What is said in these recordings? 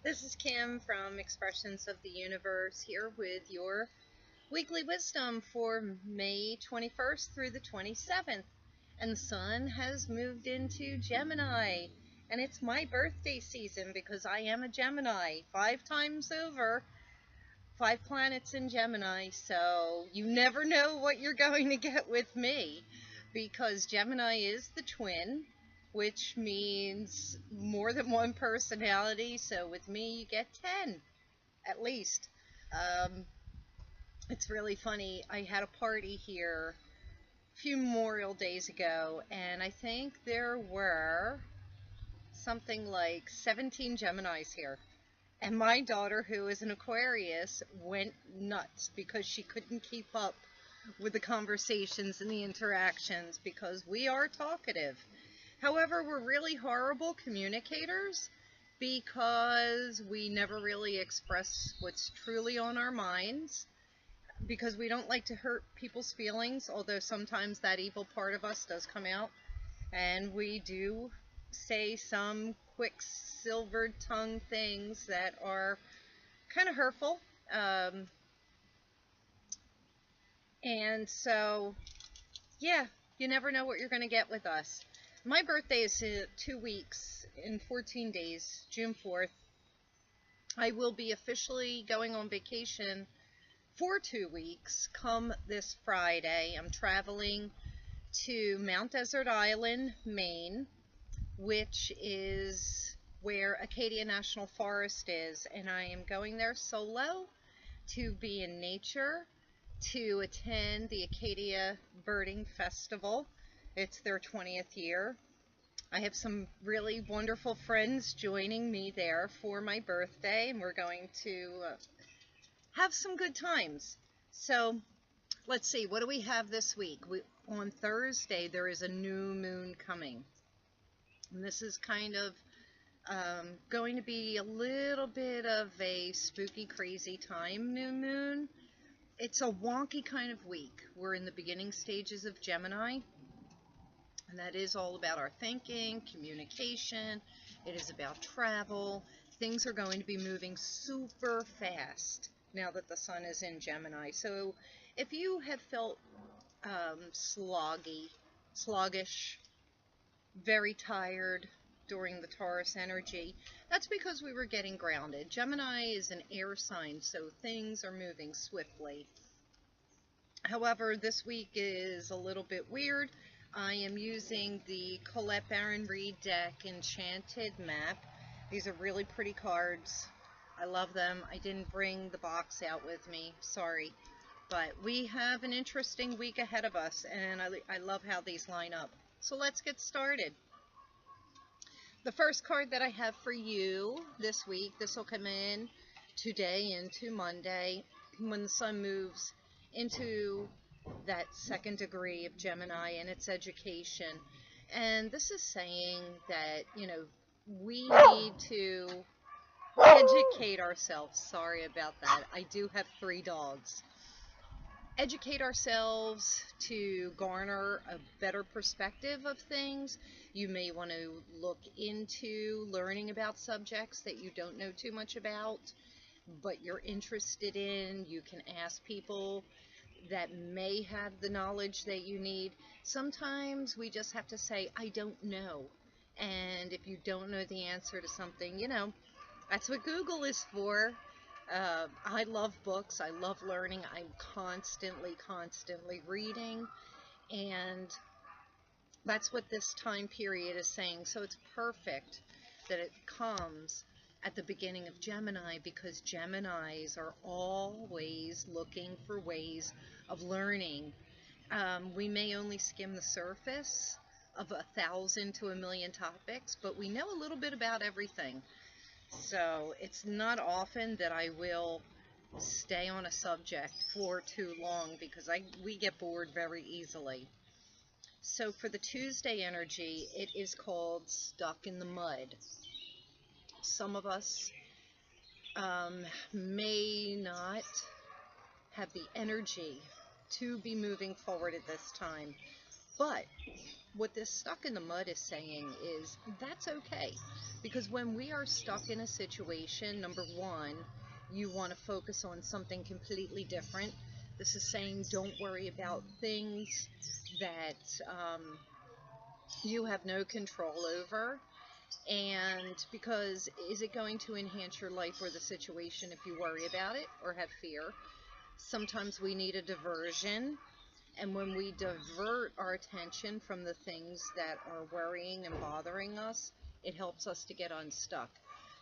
This is Kim from Expressions of the Universe here with your weekly wisdom for May 21st through the 27th. And the sun has moved into Gemini. And it's my birthday season because I am a Gemini 5 times over. 5 planets in Gemini. So you never know what you're going to get with me because Gemini is the twin, which means more than one personality. So with me, you get 10 at least. Um, it's really funny. I had a party here a few Memorial Days ago, and I think there were something like 17 Geminis here. And my daughter, who is an Aquarius, went nuts because she couldn't keep up with the conversations and the interactions because we are talkative. However, we're really horrible communicators because we never really express what's truly on our minds because we don't like to hurt people's feelings, although sometimes that evil part of us does come out. And we do say some quick silver tongue things that are kind of hurtful. And so, yeah, you never know what you're going to get with us. My birthday is 2 weeks in 14 days, June 4th. I will be officially going on vacation for 2 weeks come this Friday. I'm traveling to Mount Desert Island, Maine, which is where Acadia National Forest is, and I am going there solo to be in nature, to attend the Acadia Birding Festival. It's their 20th year. I have some really wonderful friends joining me there for my birthday, and we're going to have some good times. So let's see, what do we have this week? On Thursday, there is a new moon coming. And this is kind of going to be a little bit of a spooky, crazy time, new moon. It's a wonky kind of week. We're in the beginning stages of Gemini, and that is all about our thinking, communication. It is about travel. Things are going to be moving super fast now that the sun is in Gemini. So if you have felt sluggish, very tired during the Taurus energy, that's because we were getting grounded. Gemini is an air sign, so things are moving swiftly. However, this week is a little bit weird. I am using the Colette Baron Reed deck Enchanted Map. These are really pretty cards. I love them. I didn't bring the box out with me, sorry. But we have an interesting week ahead of us, and I love how these line up. So let's get started. The first card that I have for you this week, this will come in today into Monday when the sun moves into that second degree of Gemini and its education. And this is saying that, we need to educate ourselves. Sorry about that. I do have 3 dogs. Educate ourselves to garner a better perspective of things. You may want to look into learning about subjects that you don't know too much about, but you're interested in. You can ask people that may have the knowledge that you need. Sometimes we just have to say, I don't know. And if you don't know the answer to something, that's what Google is for. I love books. I love learning. I'm constantly reading. And that's what this time period is saying. So it's perfect that it comes at the beginning of Gemini because Geminis are always looking for ways of learning. We may only skim the surface of 1,000 to 1,000,000 topics, but we know a little bit about everything. So it's not often that I will stay on a subject for too long because we get bored very easily. So for the Tuesday energy, it is called Stuck in the Mud. Some of us may not have the energy to be moving forward at this time. But what this stuck in the mud is saying is that's okay. Because when we are stuck in a situation, number one, you want to focus on something completely different. This is saying don't worry about things that you have no control over. And because is it going to enhance your life or the situation if you worry about it or have fear? Sometimes we need a diversion. And when we divert our attention from the things that are worrying and bothering us, it helps us to get unstuck.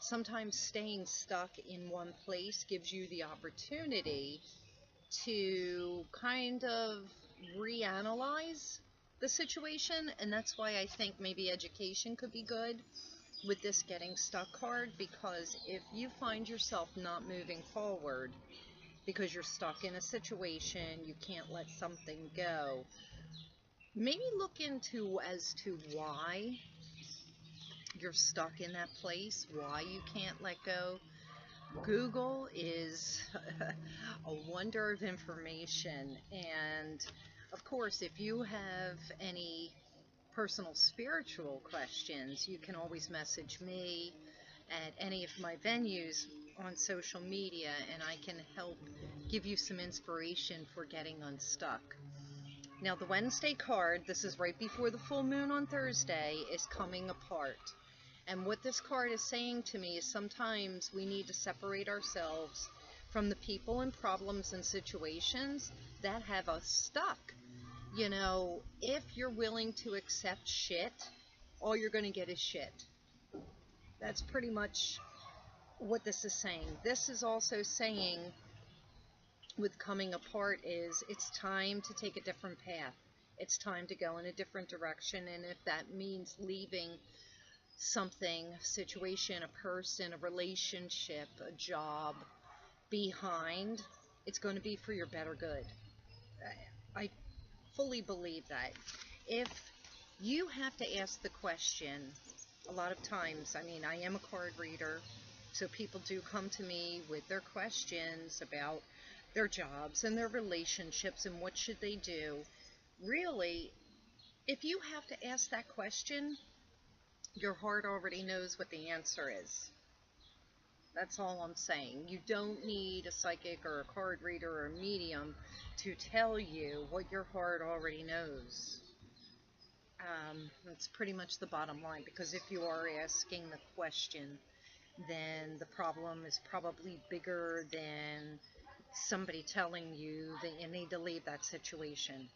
Sometimes staying stuck in one place gives you the opportunity to kind of reanalyze the situation, and that's why I think maybe education could be good with this getting stuck card, because if you find yourself not moving forward because you're stuck in a situation, you can't let something go, maybe look into as to why you're stuck in that place, why you can't let go. Google is a wonder of information, and of course, if you have any personal spiritual questions, you can always message me at any of my venues on social media, and I can help give you some inspiration for getting unstuck. Now, the Wednesday card, this is right before the full moon on Thursday, is coming apart. And what this card is saying to me is sometimes we need to separate ourselves from the people and problems and situations that have us stuck. You know, if you're willing to accept shit, all you're going to get is shit. That's pretty much what this is saying. This is also saying, with coming apart, is it's time to take a different path. It's time to go in a different direction, and if that means leaving something, situation, a person, a relationship, a job behind, it's going to be for your better good. I fully believe that. If you have to ask the question, a lot of times, I mean, I am a card reader, so people do come to me with their questions about their jobs and their relationships and what should they do. Really, if you have to ask that question, your heart already knows what the answer is. That's all I'm saying. You don't need a psychic or a card reader or a medium to tell you what your heart already knows. That's pretty much the bottom line, because if you are asking the question, then the problem is probably bigger than somebody telling you that you need to leave that situation.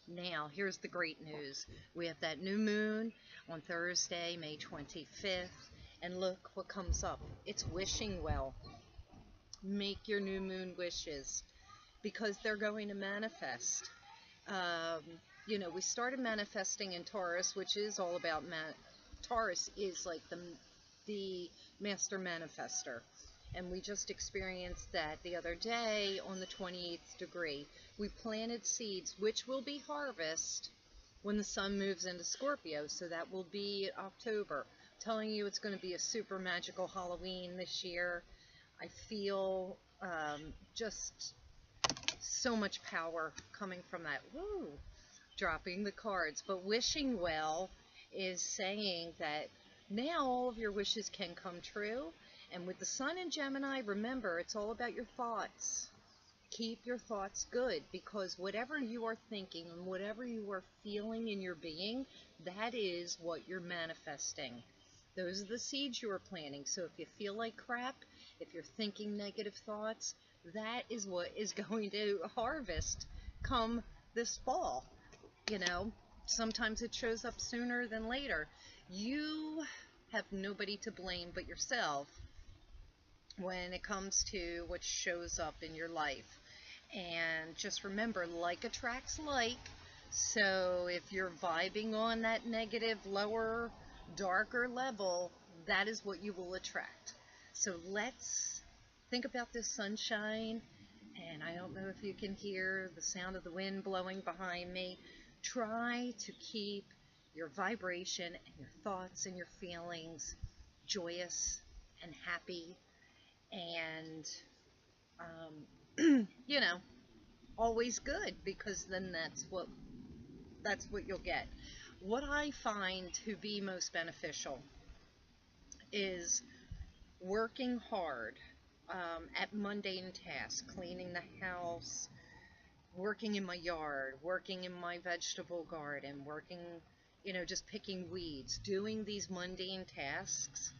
Now, here's the great news. We have that new moon on Thursday, May 25th, and look what comes up. It's wishing well. Make your new moon wishes, because they're going to manifest. You know, we started manifesting in Taurus, which is all about Taurus is like the master manifester. And we just experienced that the other day on the 28th degree. We planted seeds, which will be harvest when the sun moves into Scorpio. So that will be October. I'm telling you, it's going to be a super magical Halloween this year. I feel just so much power coming from that. Woo! Dropping the cards. But wishing well is saying that now all of your wishes can come true. And with the sun in Gemini, remember, it's all about your thoughts. Keep your thoughts good, because whatever you are thinking and whatever you are feeling in your being, that is what you're manifesting. Those are the seeds you are planting. So if you feel like crap, if you're thinking negative thoughts, that is what is going to harvest come this fall. You know, sometimes it shows up sooner than later. You have nobody to blame but yourself when it comes to what shows up in your life. And just remember, like attracts like. So if you're vibing on that negative, lower, darker level, that is what you will attract. So let's think about this sunshine. And I don't know if you can hear the sound of the wind blowing behind me. Try to keep your vibration and your thoughts and your feelings joyous and happy, and you know, always good, because then that's what that's what you'll get. What I find to be most beneficial is working hard at mundane tasks, cleaning the house, working in my yard, working in my vegetable garden, working, just picking weeds, doing these mundane tasks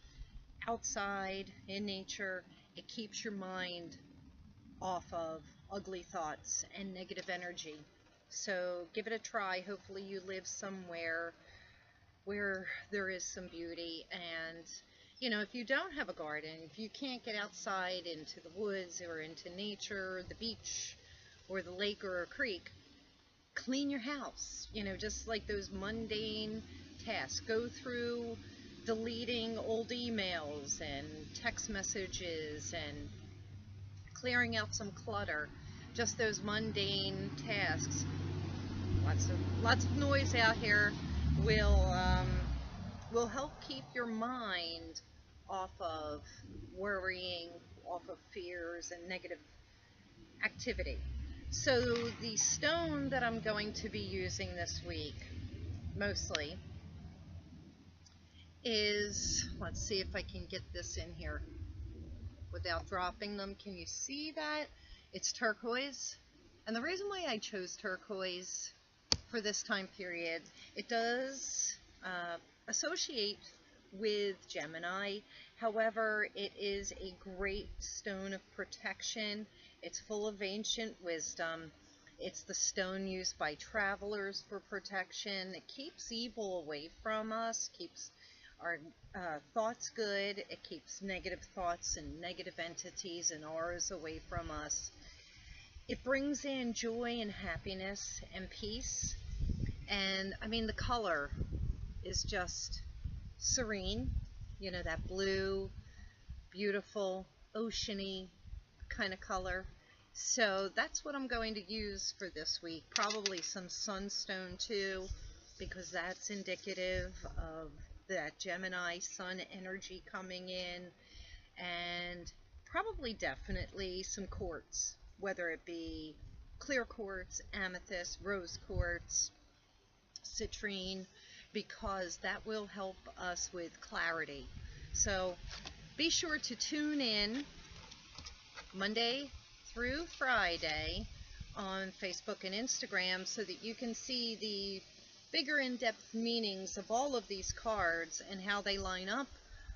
outside in nature. It keeps your mind off of ugly thoughts and negative energy. So give it a try. Hopefully you live somewhere where there is some beauty. And if you don't have a garden, if you can't get outside into the woods or into nature, the beach or the lake or a creek, clean your house. Just like those mundane tasks. Go through deleting old emails and text messages and clearing out some clutter. Just those mundane tasks. Lots of noise out here will help keep your mind off of worrying, off of fears and negative activity. So the stone that I'm going to be using this week, mostly, is, let's see if I can get this in here without dropping them. Can you see that? It's turquoise. And the reason why I chose turquoise for this time period, it does associate with Gemini. However, it is a great stone of protection. It's full of ancient wisdom. It's the stone used by travelers for protection. It keeps evil away from us, keeps our thoughts good. It keeps negative thoughts and negative entities and auras away from us. It brings in joy and happiness and peace. And I mean, the color is just serene. That blue, beautiful, oceany kind of color. So that's what I'm going to use for this week. Probably some sunstone too, because that's indicative of that Gemini sun energy coming in. And probably definitely some quartz, whether it be clear quartz, amethyst, rose quartz, citrine, because that will help us with clarity. So be sure to tune in Monday through Friday on Facebook and Instagram so that you can see the bigger in-depth meanings of all of these cards and how they line up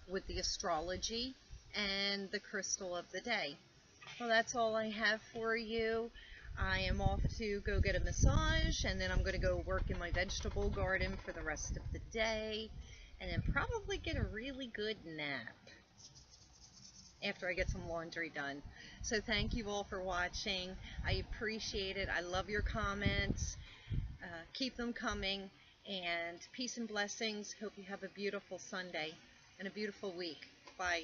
with the astrology and the crystal of the day. Well, that's all I have for you. I am off to go get a massage, and then I'm going to go work in my vegetable garden for the rest of the day, and then probably get a really good nap after I get some laundry done. So thank you all for watching. I appreciate it. I love your comments. Keep them coming, and peace and blessings. Hope you have a beautiful Sunday and a beautiful week. Bye.